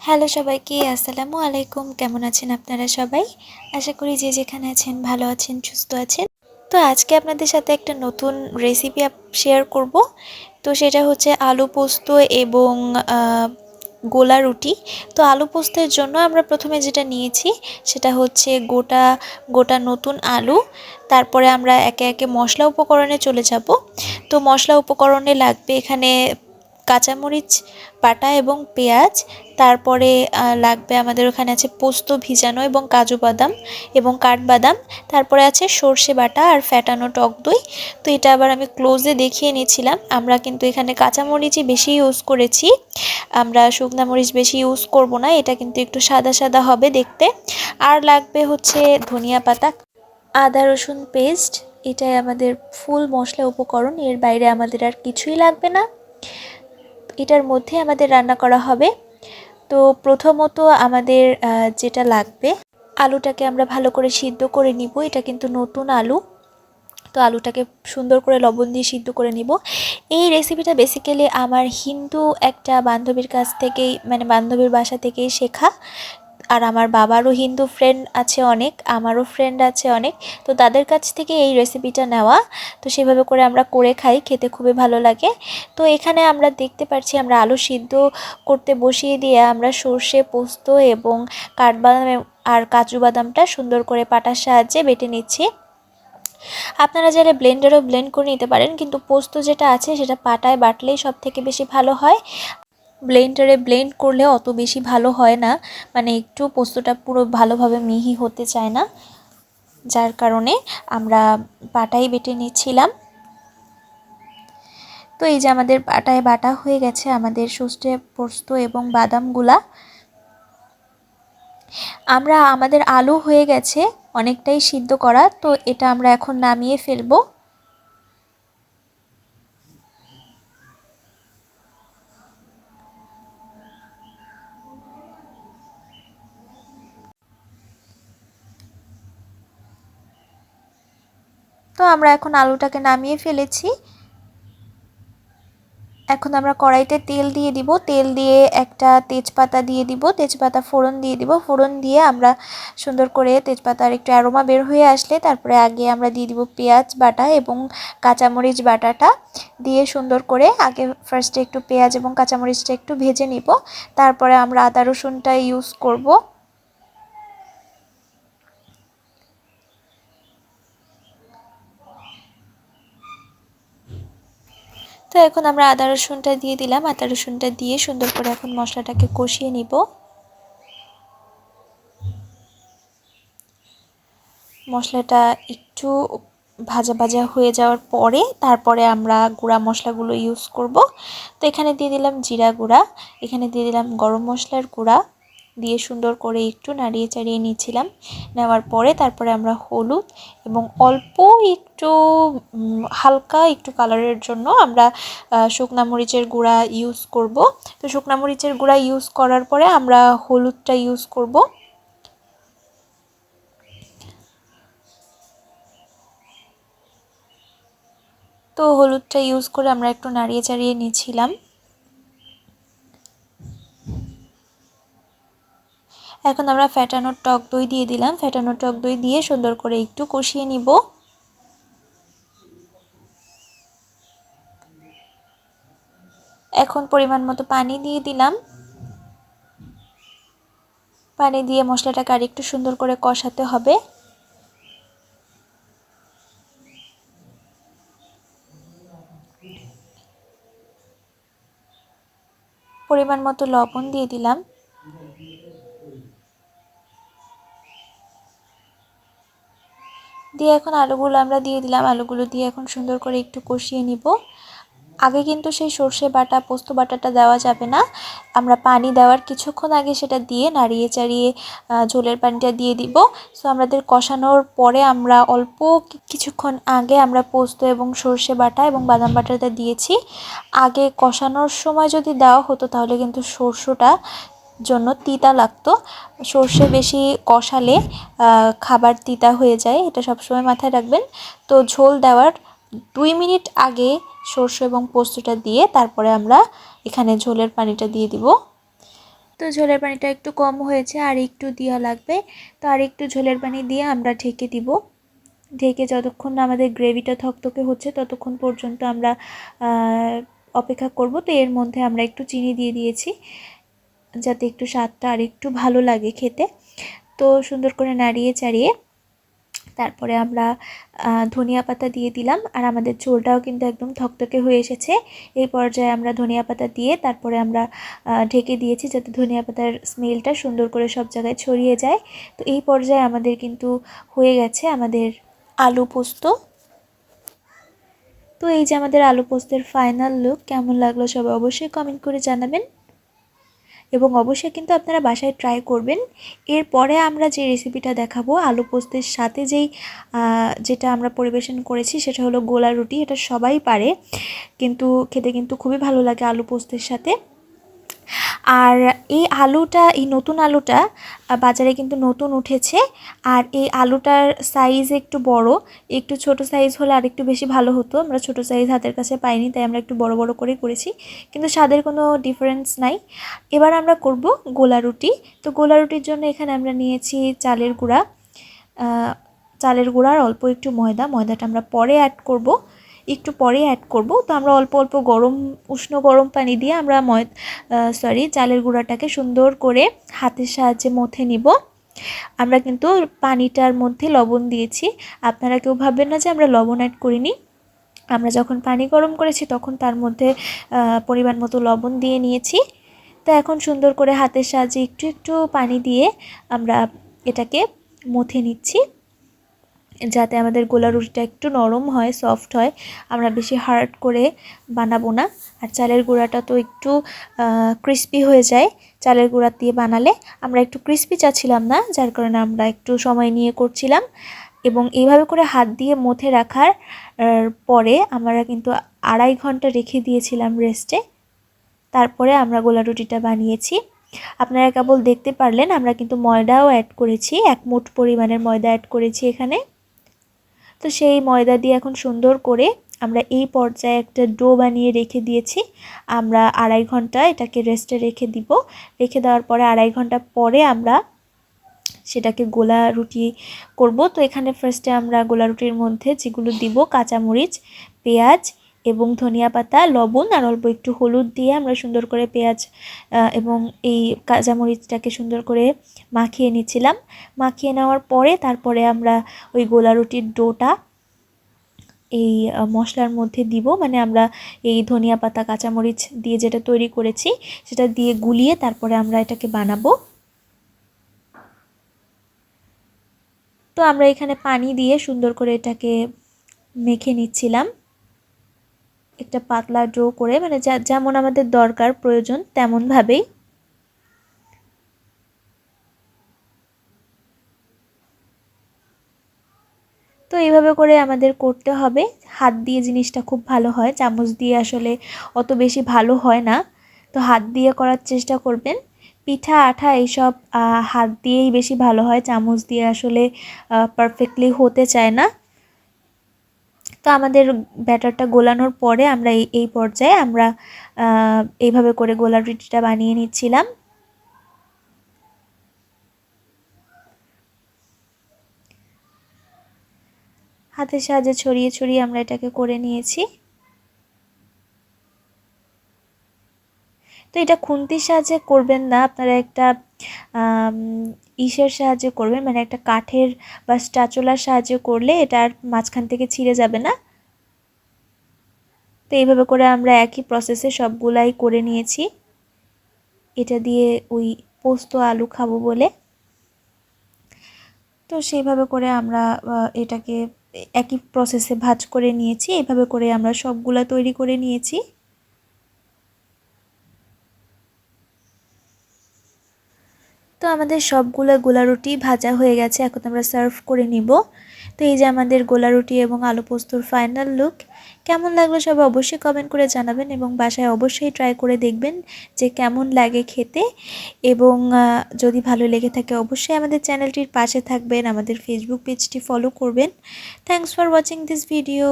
Hello সবাইকে, আসসালামু আলাইকুম। কেমন আছেন আপনারা সবাই? আশা করি যে যেখানে আছেন ভালো আছেন, সুস্থ আছেন। তো আজকে আপনাদের সাথে একটা নতুন রেসিপি শেয়ার করব। তো সেটা হচ্ছে আলু পোস্ত এবং গোলা রুটি। তো আলু পোস্তের জন্য আমরা প্রথমে যেটা নিয়েছি সেটা হচ্ছে গোটা গোটা নতুন আলু। তারপরে আমরা একে একে মশলা উপকরণে চলে যাব। তো মশলা উপকরণে লাগবে এখানে কাঁচামরিচ বাটা এবং পেঁয়াজ। তারপরে লাগবে আমাদের ওখানে আছে পোস্ত ভিজানো এবং কাজু বাদাম এবং কাঠবাদাম। তারপরে আছে সর্ষে বাটা আর ফ্যাটানো টক দই। তো এটা আবার আমি ক্লোজে দেখিয়ে নিয়েছিলাম। আমরা কিন্তু এখানে কাঁচামরিচই বেশি ইউজ করেছি, আমরা শুকনা মরিচ বেশি ইউজ করব না। এটা কিন্তু একটু সাদা সাদা হবে দেখতে। আর লাগবে হচ্ছে ধনিয়া পাতা, আদা রসুন পেস্ট। এটাই আমাদের ফুল মশলা উপকরণ, এর বাইরে আমাদের আর কিছুই লাগবে না। এটার মধ্যে আমাদের রান্না করা হবে। তো প্রথমত আমাদের যেটা লাগবে, আলুটাকে আমরা ভালো করে সিদ্ধ করে নিব। এটা কিন্তু নতুন আলু, তো আলুটাকে সুন্দর করে লবণ দিয়ে সিদ্ধ করে নিব। এই রেসিপিটা বেসিক্যালি আমার হিন্দু একটা বান্ধবীর কাছ থেকেই, মানে বান্ধবীর বাসা থেকেই শেখা। আর আমার বাবারও হিন্দু ফ্রেন্ড আছে অনেক, আমারও ফ্রেন্ড আছে অনেক। তো তাদের কাছ থেকে এই রেসিপিটা নেওয়া। তো সেভাবে করে আমরা করে খাই, খেতে খুবই ভালো লাগে। তো এখানে আমরা দেখতে পাচ্ছি আমরা আলু সিদ্ধ করতে বসিয়ে দিয়ে আমরা সর্ষে, পোস্ত এবং কাঠবাদাম আর কাজু বাদামটা সুন্দর করে পাটার সাহায্যে বেটে নিচ্ছি। আপনারা চাইলে ব্লেন্ডারও ব্লেন্ড করে নিতে পারেন, কিন্তু পোস্ত যেটা আছে সেটা পাটায় বাটলেই সব থেকে বেশি ভালো হয়। ব্লেন্ডারে ব্লেন্ড করলে অত বেশি ভালো হয় না, মানে একটু পোস্তটা পুরো ভালোভাবে মিহি হতে চায় না, যার কারণে আমরা পাটাই বেটে নিচ্ছিলাম। তো এই যে আমাদের পাটায় বাটা হয়ে গেছে আমাদের সর্ষে, পোস্ত এবং বাদামগুলা। আমাদের আলু হয়ে গেছে অনেকটাই সিদ্ধ করা। তো এটা আমরা এখন নামিয়ে ফেলবো। তো আমরা এখন আলুটাকে নামিয়ে ফেলেছি। এখন আমরা কড়াইতে তেল দিয়ে দিব, তেল দিয়ে একটা তেজপাতা দিয়ে দিব, তেজপাতা ফোড়ন দিয়ে দিব। ফোড়ন দিয়ে আমরা সুন্দর করে তেজপাতার একটু অ্যারোমা বের হয়ে আসলে তারপরে আগে আমরা দিয়ে দিব পেঁয়াজ বাটা এবং কাঁচামরিচ বাটাটা দিয়ে সুন্দর করে আগে ফার্স্টে একটু পেঁয়াজ এবং কাঁচামরিচটা একটু ভেজে নিব। তারপরে আমরা আদা রসুনটা ইউজ করব। তো এখন আমরা আদা রসুনটা দিয়ে দিলাম। আদা রসুনটা দিয়ে সুন্দর করে এখন মশলাটাকে কষিয়ে নিব। মশলাটা একটু ভাজা ভাজা হয়ে যাওয়ার পরে তারপরে আমরা গুঁড়া মশলাগুলো ইউজ করব। তো এখানে দিয়ে দিলাম জিরা গুঁড়া, এখানে দিয়ে দিলাম গরম মশলার গুঁড়া, দিয়ে সুন্দর করে একটু নাড়িয়ে চাড়িয়ে নিয়েছিলাম। নেওয়ার পরে তারপরে আমরা হলুদ এবং অল্প একটু হালকা একটু কালারের জন্য আমরা শুকনা মরিচের গুঁড়া ইউজ করব। তো শুকনা মরিচের গুঁড়া ইউজ করার পরে আমরা হলুদটা ইউজ করব। তো হলুদটা ইউজ করে আমরা একটু নাড়িয়ে চাড়িয়ে নিয়েছিলাম। এখন আমরা ফ্যাটানো টক দই দিয়ে দিলাম। ফ্যাটানো টক দই দিয়ে সুন্দর করে একটু কষিয়ে নিব। এখন পরিমাণ মতো পানি দিয়ে দিলাম। পানি দিয়ে মশলাটাকে আর একটু সুন্দর করে কষাতে হবে। পরিমাণ মতো লবণ দিয়ে দিলাম। দিয়ে এখন আলুগুলো আমরা দিয়ে দিলাম। আলুগুলো দিয়ে এখন সুন্দর করে একটু কষিয়ে নিব। আগে কিন্তু সেই সর্ষে বাটা, পোস্ত বাটাটা দেওয়া যাবে না। আমরা পানি দেওয়ার কিছুক্ষণ আগে সেটা দিয়ে নাড়িয়ে চাড়িয়ে ঝোলের পানিটা দিয়ে দিব। সো আমাদের কষানোর পরে আমরা অল্প কিছুক্ষণ আগে আমরা পোস্ত এবং সর্ষে বাটা এবং বাদাম বাটাটা দিয়েছি। আগে কষানোর সময় যদি দেওয়া হতো তাহলে কিন্তু সর্ষেটা জন্য তিতা লাগতো। সর্ষে বেশি কষালে খাবার তিতা হয়ে যায়, এটা সবসময় মাথায় রাখবেন। তো ঝোল দেওয়ার 2 মিনিট আগে সর্ষে এবং পোস্তটা দিয়ে তারপরে আমরা এখানে ঝোলের পানিটা দিয়ে দিব। তো ঝোলের পানিটা একটু কম হয়েছে, আর একটু দেওয়া লাগবে। তো আর একটু ঝোলের পানি দিয়ে আমরা ঢেকে দিব। ঢেকে যতক্ষণ না আমাদের গ্রেভিটা থকথকে হচ্ছে ততক্ষণ পর্যন্ত আমরা অপেক্ষা করব। তো এর মধ্যে আমরা একটু চিনি দিয়ে দিয়েছি যাতে একটু স্বাদটা আর একটু ভালো লাগে খেতে। তো সুন্দর করে নাড়িয়ে চাড়িয়ে তারপরে আমরা ধনিয়া পাতা দিয়ে দিলাম, আর আমাদের ঝোলটাও কিন্তু একদম থকথকে হয়ে এসেছে। এই পর্যায়ে আমরা ধনিয়া পাতা দিয়ে তারপরে আমরা ঢেকে দিয়েছি যাতে ধনিয়া পাতার স্মেলটা সুন্দর করে সব জায়গায় ছড়িয়ে যায়। তো এই পর্যায়ে আমাদের কিন্তু হয়ে গেছে আমাদের আলু পোস্ত। তো এই যে আমাদের আলু পোস্তের ফাইনাল লুক, কেমন লাগলো সবাই অবশ্যই কমেন্ট করে জানাবেন, এবং অবশ্যই কিন্তু আপনারা বাসায় ট্রাই করবেন। এরপরে আমরা যে রেসিপিটা দেখাবো আলু পোস্তের সাথে যেটা আমরা পরিবেশন করেছি সেটা হলো গোলা রুটি। এটা সবাই পারে, কিন্তু খেতে কিন্তু খুবই ভালো লাগে আলু পোস্তের সাথে। আর এই নতুন আলুটা বাজারে কিন্তু নতুন উঠেছে, আর এই আলুটার সাইজ একটু বড়। একটু ছোট সাইজ হলে আর একটু বেশি ভালো হতো, আমরা ছোট সাইজ হাতের কাছে পাইনি, তাই আমরা একটু বড় বড় করে করেছি, কিন্তু স্বাদের কোনো ডিফারেন্স নাই। এবার আমরা করব গোলা রুটি। তো গোলা রুটির জন্য এখানে আমরা নিয়েছি চালের গুঁড়া, আর অল্প একটু ময়দাটা আমরা পরে অ্যাড করব। তো আমরা অল্প অল্প উষ্ণ গরম পানি দিয়ে আমরা চালের গুঁড়াটাকে সুন্দর করে হাতের সাহায্যে মথে নিব। আমরা কিন্তু পানিটার মধ্যে লবণ দিয়েছি, আপনারা কেউ ভাববেন না যে আমরা লবণ অ্যাড করিনি। আমরা যখন পানি গরম করেছি তখন তার মধ্যে পরিমাণ মতো লবণ দিয়ে নিয়েছি। তো এখন সুন্দর করে হাতের সাহায্যে একটু একটু পানি দিয়ে আমরা এটাকে মথে নিচ্ছি যাতে আমাদের গোলা রুটিটা একটু নরম হয়, সফট হয়। আমরা বেশি হার্ড করে বানাবো না। আর চালের গুঁড়াটা তো একটু ক্রিস্পি হয়ে যায় চালের গুঁড়া দিয়ে বানালে। আমরা একটু ক্রিস্পি চাচ্ছিলাম না, যার কারণে আমরা একটু সময় নিয়ে করছিলাম। এবং এইভাবে করে হাত দিয়ে মথে রাখার পরে আমরা কিন্তু 2.5 ঘন্টা রেখে দিয়েছিলাম রেস্টে। তারপরে আমরা গোলা রুটিটা বানিয়েছি। আপনারা কেবল দেখতে পারলেন, আমরা কিন্তু ময়দাও অ্যাড করেছি, 1 মুঠ পরিমাণের ময়দা অ্যাড করেছি এখানে। তো সেই ময়দা দিয়ে এখন সুন্দর করে আমরা এই পর্যায়ে একটা ডো বানিয়ে রেখে দিয়েছি। আমরা 2.5 ঘন্টা এটাকে রেস্টে রেখে দিব। রেখে দেওয়ার পরে 2.5 ঘন্টা পরে আমরা সেটাকে গোলা রুটি করব। তো এখানে ফার্স্টে আমরা গোলা রুটির মধ্যে যেগুলো দিব, কাঁচামরিচ, পেঁয়াজ এবং ধনিয়া পাতা, লবণ আর অল্প একটু হলুদ দিয়ে আমরা সুন্দর করে পেঁয়াজ এবং এই কাঁচামরিচটাকে সুন্দর করে মাখিয়ে নিচ্ছিলাম। মাখিয়ে নেওয়ার পরে তারপরে আমরা ওই গোলা রুটির ডোটা এই মশলার মধ্যে দিব, মানে আমরা এই ধনিয়া পাতা কাঁচামরিচ দিয়ে যেটা তৈরি করেছি সেটা দিয়ে গুলিয়ে তারপরে আমরা এটাকে বানাবো। তো আমরা এখানে পানি দিয়ে সুন্দর করে এটাকে মেখে নিচ্ছিলাম একটা পাতলা ডো করে, মানে যেমন আমাদের দরকার প্রয়োজন তেমনভাবেই। তো এইভাবে করে আমাদের করতে হবে। হাত দিয়ে জিনিসটা খুব ভালো হয়, চামচ দিয়ে আসলে অত বেশি ভালো হয় না। তো হাত দিয়ে করার চেষ্টা করবেন। পিঠা আঠা এইসব হাত দিয়েই বেশি ভালো হয়, চামচ দিয়ে আসলে পারফেক্টলি হতে চায় না। তো আমাদের ব্যাটারটা গোলানোর পরে আমরা এই পর্যায়ে আমরা এইভাবে করে গোলা রুটিটা বানিয়ে নিচ্ছিলাম। হাতের সাহায্যে ছড়িয়ে ছড়িয়ে আমরা এটাকে করে নিয়েছি। তো এটা খুন্তির সাহায্যে করবেন না, আপনারা একটা ইসের সাহায্যে করবেন, মানে একটা কাঠের বা স্প্যাচুলার সাহায্যে করলে এটা আর মাঝখান থেকে ছিঁড়ে যাবে না। তো এইভাবে করে আমরা একই প্রসেসে সবগুলাই করে নিয়েছি। এটা দিয়ে ওই পোস্ত আলু খাবো বলে। তো সেইভাবে করে আমরা এটাকে একই প্রসেসে ভাজ করে নিয়েছি। এইভাবে করে আমরা সবগুলা তৈরি করে নিয়েছি। তো আমাদের সবগুলো গোলা রুটি ভাজা হয়ে গেছে, এখন আমরা সার্ভ করে নিব। তো এই যে আমাদের গোলা রুটি এবং আলু পোস্তর ফাইনাল লুক। কেমন লাগলো সবাই অবশ্যই কমেন্ট করে জানাবেন, এবং বাসায় অবশ্যই ট্রাই করে দেখবেন যে কেমন লাগে খেতে। এবং যদি ভালো লেগে থাকে অবশ্যই আমাদের চ্যানেলটির পাশে থাকবেন, আমাদের ফেসবুক পেজটি ফলো করবেন। Thanks for watching this video.